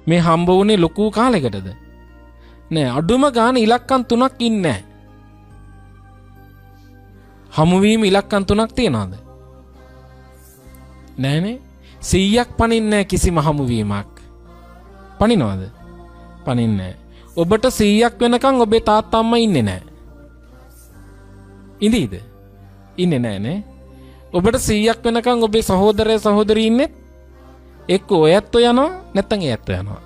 මේ හම්බ වුණේ ලොකු කාලයකටද? නෑ අඩුම ගාන ඉලක්කම් 3ක් ඉන්නේ නෑ. හමුවීම ඉලක්කම් 3ක් තියනවාද? නෑනේ. 100ක් පනින්නේ නෑ කිසිම හමුවීමක්. පනිනවද? පනින්නේ නෑ. ඔබට 100ක් වෙනකන් ඔබේ තාත්තා අම්මා ඉන්නේ නෑ. ඉඳීද? ඉන්නේ නෑනේ. ඔබට 100ක් වෙනකන් ඔබේ සහෝදරය සහෝදරී ඉන්නේ එක්ක ඔයත් යනවා නැත්නම් එයත් යනවා.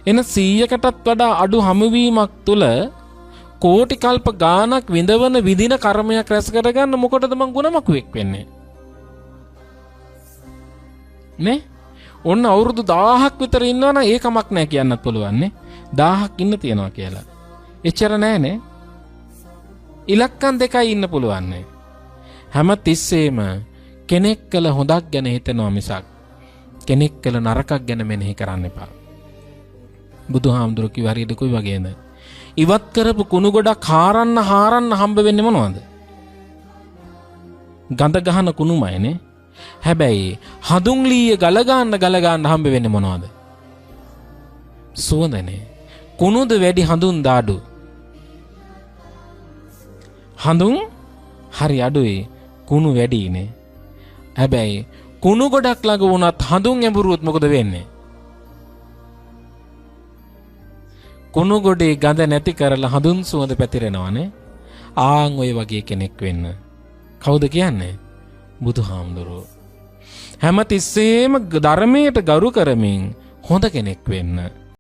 එන 100කටත් වඩා අඩු හමුවීමක් තුල කෝටි කල්ප ගානක් විඳවන විදින කර්මයක් රැස් කරගන්න මොකටද මං ගුණමකුවෙක් වෙන්නේ? නේ? ඔන්න අවුරුදු 1000ක් විතර ඉන්නවනම් ඒකමක් නැහැ කියන්නත් පුළුවන් නේ. 1000ක් ඉන්න තියනවා කියලා. එච්චර නෑනේ. ඉලක්කම් 2යි ඉන්න පුළුවන් නේ. හැම තිස්සෙම කෙනෙක් කළ හොඳක් ගැන හිතනවා මිසක් කෙනෙක් කළ නරකක් ගැන මෙනෙහි කරන්න එපා. බුදුහාමුදුරුවෝ කිව්ව හරියට කොයි වගේද? ඉවත් කරපු කුණු ගොඩක් හාරන්න හම්බ වෙන්නේ මොනවද? ගඳ ගහන කුණුමයිනේ. හැබැයි හඳුන් ලීය ගල ගන්න හම්බ වෙන්නේ මොනවද? සුවඳනේ. කුණුද වැඩි හඳුන් දාඩු? හඳුන් හරි අඩුයි කුණු වැඩිනේ. හැබැයි කුණු ගොඩක් ළඟ වුණත් හඳුන් ඇඹුරුවොත් මොකද වෙන්නේ? කුණු ගොඩේ ගඳ නැති කරලා හඳුන් සුවඳ පැතිරෙනවානේ. ආන් ඔය වගේ කෙනෙක් වෙන්න. කවුද කියන්නේ? බුදුහාමුදුරුවෝ. හැම තිස්සෙම ධර්මයට ගරු කරමින් හොඳ කෙනෙක් වෙන්න.